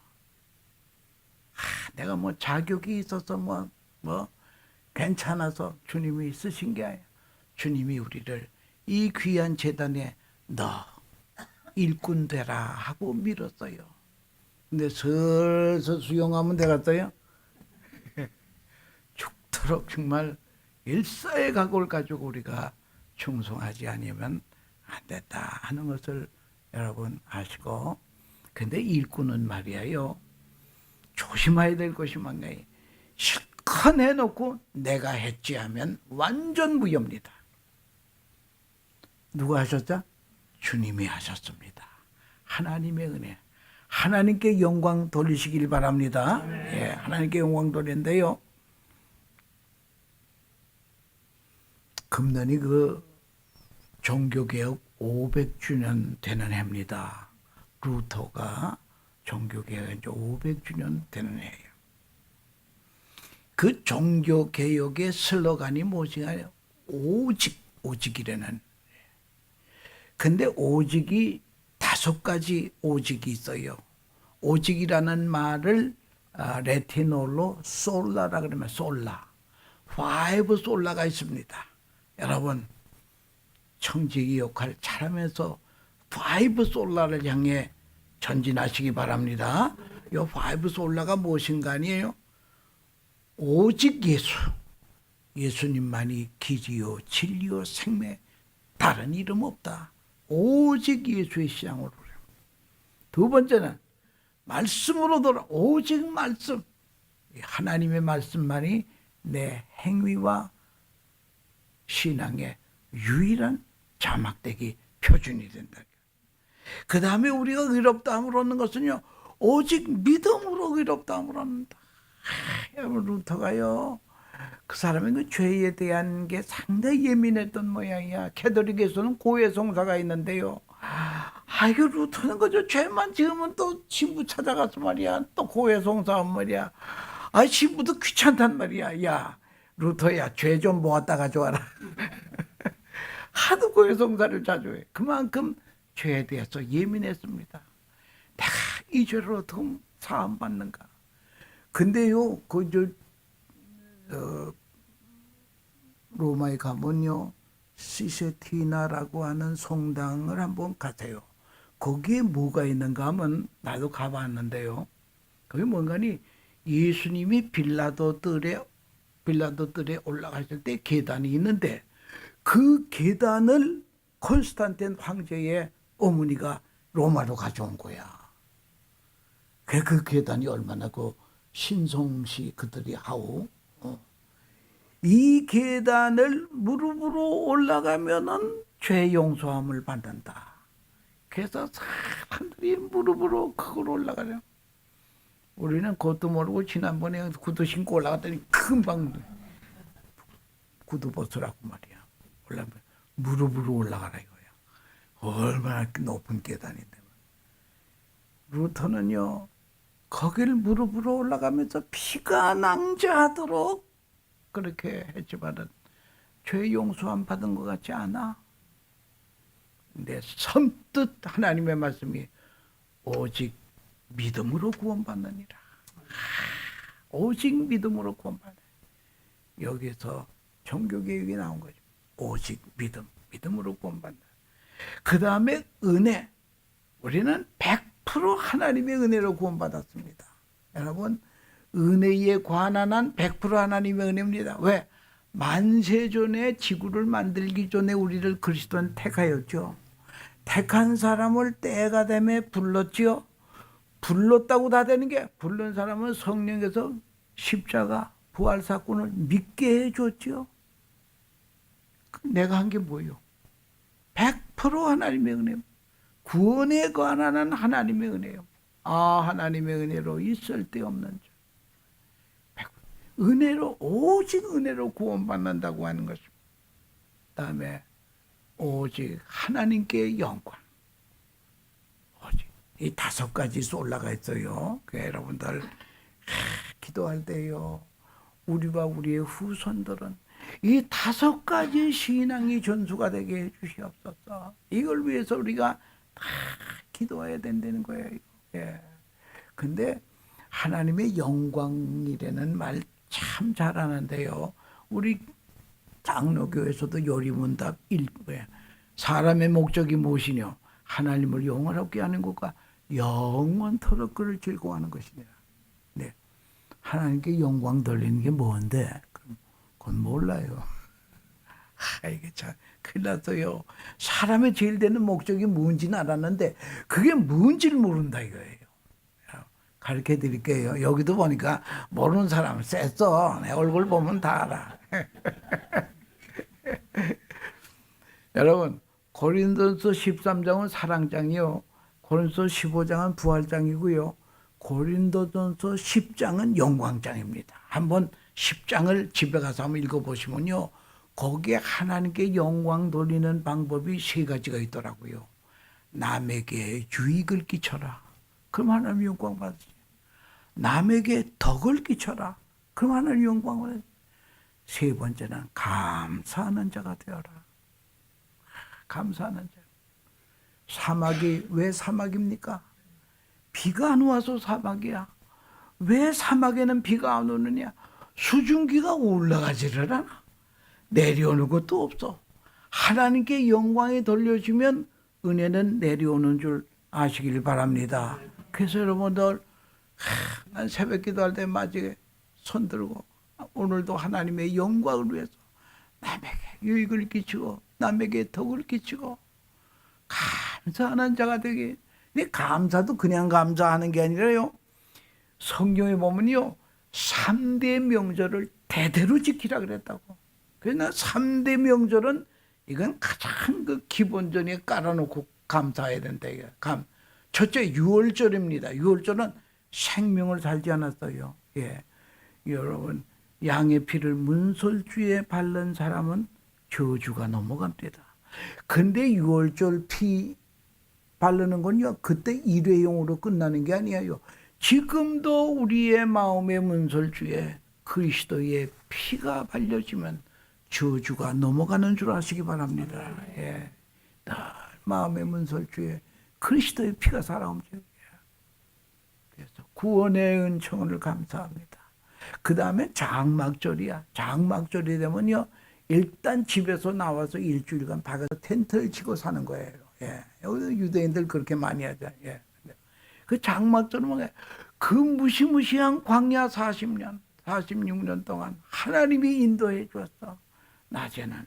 내가 뭐 자격이 있어서 뭐 괜찮아서 주님이 쓰신 게 아니야. 주님이 우리를 이 귀한 재단에 너 일꾼 되라 하고 밀었어요. 근데 슬슬 수용하면 되겠어요? 죽도록 정말 일사의 각오를 가지고 우리가 충성하지 않으면 안 됐다 하는 것을 여러분 아시고, 근데 일꾼은 말이에요, 조심해야 될 것이 많아요. 실컷 해놓고 내가 했지 하면 완전 무효입니다. 누가 하셨죠? 주님이 하셨습니다. 하나님의 은혜. 하나님께 영광 돌리시길 바랍니다. 예, 하나님께 영광 돌리는데요. 금년이 그 종교개혁 500주년 되는 해입니다. 루터가 종교개혁 500주년 되는 해예요. 그 종교개혁의 슬로건이 무엇인가요? 오직이라는. 근데 오직이 5가지 오직이 있어요. 오직이라는 말을 레티놀로 솔라라 그러면 솔라. 5 솔라가 있습니다. 여러분 청지기 역할 잘하면서 5 솔라를 향해 전진하시기 바랍니다. 이 5 솔라가 무엇인가 아니에요? 오직 예수. 예수님만이 길이요 진리요 생명, 다른 이름 없다. 오직 예수의 시장으로. 두 번째는 말씀으로 돌아. 오직 말씀. 하나님의 말씀만이 내 행위와 신앙의 유일한 자막대기 표준이 된다. 그 다음에 우리가 의롭다함을 얻는 것은요, 오직 믿음으로 의롭다함을 얻는다. 여러분 루터가요, 그 사람의 그 죄에 대한 게 상당히 예민했던 모양이야. 캐톨릭에서는 고해성사가 있는데요. 이거 루터는 그저 죄만 지으면 또 신부 찾아가서 말이야. 또 고해성사한 말이야. 신부도 귀찮단 말이야. 야, 루터야, 죄 좀 모았다 가져와라. 하도 고해성사를 자주 해. 그만큼 죄에 대해서 예민했습니다. 내가 이 죄를 어떻게 사함받는가. 근데요, 로마에 가면요, 시세티나라고 하는 성당을 한번 가세요. 거기에 뭐가 있는가 하면, 나도 가봤는데요, 거기 뭔가니 예수님이 빌라도들에 올라가실 때 계단이 있는데, 그 계단을 콘스탄틴 황제의 어머니가 로마로 가져온 거야. 그 계단이 얼마나 그 신성시 그들이 하오. 이 계단을 무릎으로 올라가면은 죄 용서함을 받는다. 그래서 사람들이 무릎으로 그걸 올라가요. 우리는 그것도 모르고 지난번에 구두 신고 올라갔더니 금방 구두 벗으라고 말이야. 올라가면 무릎으로 올라가라 이거야. 얼마나 높은 계단인데. 루터는요, 거길 무릎으로 올라가면서 피가 낭자하도록 그렇게 했지만은 죄 용서함 받은 것 같지 않아? 근데 선뜻 하나님의 말씀이 오직 믿음으로 구원받느니라. 오직 믿음으로 구원받아. 여기서 종교개혁이 나온 거죠. 오직 믿음으로 구원받는다. 그 다음에 은혜. 우리는 100% 하나님의 은혜로 구원받았습니다. 여러분, 은혜에 관한 한 100% 하나님의 은혜입니다. 왜? 만세전에 지구를 만들기 전에 우리를 그리스도는 택하였죠. 택한 사람을 때가 되매 불렀지요. 불렀다고 다 되는 게, 부른 사람은 성령께서 십자가 부활 사건을 믿게 해줬지요. 내가 한 게 뭐예요? 100% 하나님의 은혜. 구원에 관한 하나님의 은혜요. 아, 하나님의 은혜로 있을 데 없는 자. 은혜로, 오직 은혜로 구원받는다고 하는 것입니다. 그 다음에 오직 하나님께 영광. 오직 이 5가지 올라가 있어요. 여러분들 기도할 때요, 우리와 우리의 후손들은 이 5가지 신앙이 전수가 되게 해주시옵소서. 이걸 위해서 우리가 다 기도해야 된다는 거예요. 예. 근데 하나님의 영광이라는 말 참 잘하는데요. 우리 장로교에서도 요리문답 1부에 사람의 목적이 무엇이냐? 하나님을 영원하게 하는 것과 영원토록 그를 즐거워하는 것이니라. 네. 하나님께 영광 돌리는 게 뭔데? 그건 몰라요. 이게 참 큰일 났어요. 사람의 제일 되는 목적이 뭔지는 알았는데 그게 뭔지를 모른다 이거예요. 가르쳐 드릴게요. 여기도 보니까 모르는 사람은 셌어. 내 얼굴 보면 다 알아. 여러분, 고린도서 13장은 사랑장이요, 고린도서 15장은 부활장이고요, 고린도전서 10장은 영광장입니다. 한번 10장을 집에 가서 한번 읽어보시면요, 거기에 하나님께 영광 돌리는 방법이 3가지가 있더라고요. 남에게 유익을 끼쳐라. 그럼 하나님 영광 받으시. 남에게 덕을 끼쳐라. 그럼 하나님 영광 받으시. 3번째는 감사하는 자가 되어라. 감사하는 자. 사막이 왜 사막입니까? 비가 안 와서 사막이야. 왜 사막에는 비가 안 오느냐? 수증기가 올라가지를 않아. 내려오는 것도 없어. 하나님께 영광이 돌려주면 은혜는 내려오는 줄 아시길 바랍니다. 그래서 여러분들, 난 새벽 기도할 때 마지막에 손 들고 오늘도 하나님의 영광을 위해서 남에게 유익을 끼치고 남에게 덕을 끼치고 감사하는 자가 되게. 근데 감사도 그냥 감사하는 게 아니라요, 성경에 보면요, 3대 명절을 대대로 지키라 그랬다고. 그래서 3대 명절은 이건 가장 그 기본전에 깔아놓고 감사해야 된다. 첫째 6월절입니다. 6월절은 생명을 살지 않았어요. 예. 여러분, 양의 피를 문설주에 바른 사람은 저주가 넘어갑니다. 근데 6월절 피 바르는 건요, 그때 일회용으로 끝나는 게 아니에요. 지금도 우리의 마음의 문설주에 그리스도의 피가 발려지면 저주가 넘어가는 줄 아시기 바랍니다. 예. 늘 마음의 문설주에 그리스도의 피가 살아오죠. 그래서 구원의 은총을 감사합니다. 그 다음에 장막절이야. 장막절이 되면요, 일단 집에서 나와서 일주일간 밖에서 텐트를 치고 사는 거예요. 예. 여기서 유대인들 그렇게 많이 하죠. 예. 그 장막절은 뭐냐? 그 무시무시한 광야 40년, 46년 동안 하나님이 인도해 주었어. 낮에는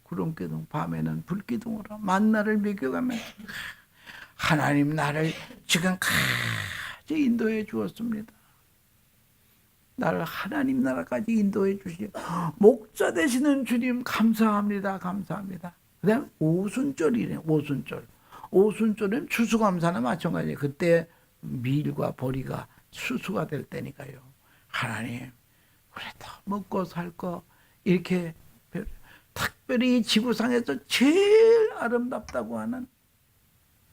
구름기둥, 밤에는 불기둥으로 만나를 먹여가면서 하나님 나를 지금까지 인도해 주었습니다. 나를 하나님 나라까지 인도해 주시 목자 되시는 주님 감사합니다. 감사합니다. 그 다음에 오순절이래. 오순절. 오순절은 추수감사나 마찬가지예요. 그때 밀과 보리가 추수가 될 때니까요. 하나님, 우리도 먹고 살 거 이렇게 특별히 지구상에서 제일 아름답다고 하는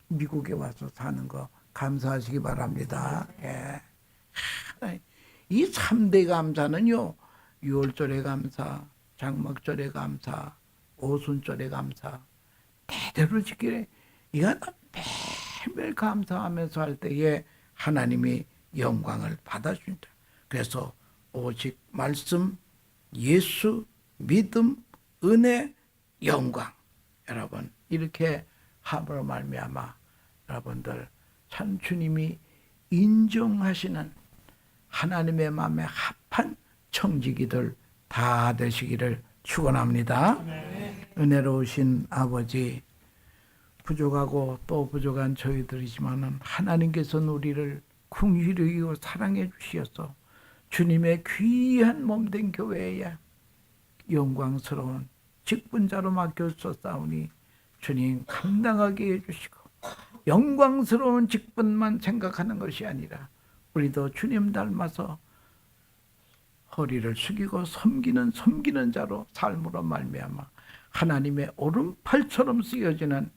미국에 와서 사는 거 감사하시기 바랍니다. 예. 이 3대 감사는요, 6월절의 감사, 장막절의 감사, 오순절의 감사, 대대로 지키래. 이건 매일매일 감사하면서 할 때에 하나님이 영광을 받아준다. 그래서 오직 말씀, 예수, 믿음, 은혜, 영광. 여러분, 이렇게 함으로 말미암아 여러분들 참 주님이 인정하시는 하나님의 마음에 합한 청지기들 다 되시기를 축원합니다. 은혜로우신 아버지, 부족하고 또 부족한 저희들이지만은 하나님께서는 우리를 긍휼히 여기고 사랑해 주시어서 주님의 귀한 몸된 교회에 영광스러운 직분자로 맡겼었사오니 주님 감당하게 해주시고 영광스러운 직분만 생각하는 것이 아니라 우리도 주님 닮아서 허리를 숙이고 섬기는 자로 삶으로 말미암아 하나님의 오른팔처럼 쓰여지는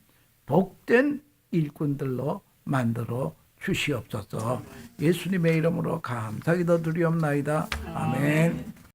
복된 일꾼들로 만들어 주시옵소서. 예수님의 이름으로 감사기도 드리옵나이다. 아멘.